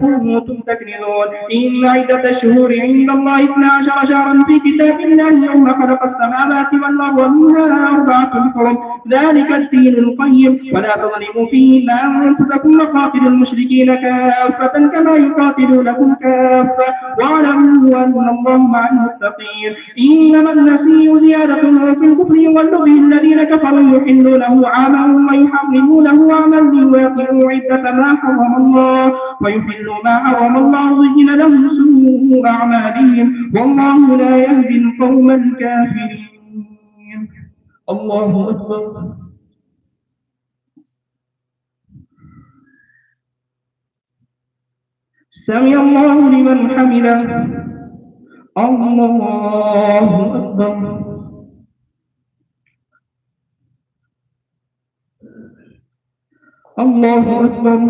كنتم تكنزون إن عدة الشهور عند الله 12 شهرا في كتاب الله يوم خلق السماوات والأرض منها أربعة حرم ذلك الدين القيم ولا تظلموا فيهن أنفسكم وقاتلوا المشركين كافة كما يقاتلونكم كافة واعلموا أن الله مع المتقين إنما النسيء زيادة في الكفر يولوا به الذين كفروا يحلونه عاما ويحرمونه عاما ليواطئوا عدة ما حرم الله ويحلوا ما حرم الله زين لهم سوء أعمالهم والله لا يهدي القوم الكافرين. الله أكبر. سمع الله لمن حمده. الله أكبر. الله أكبر.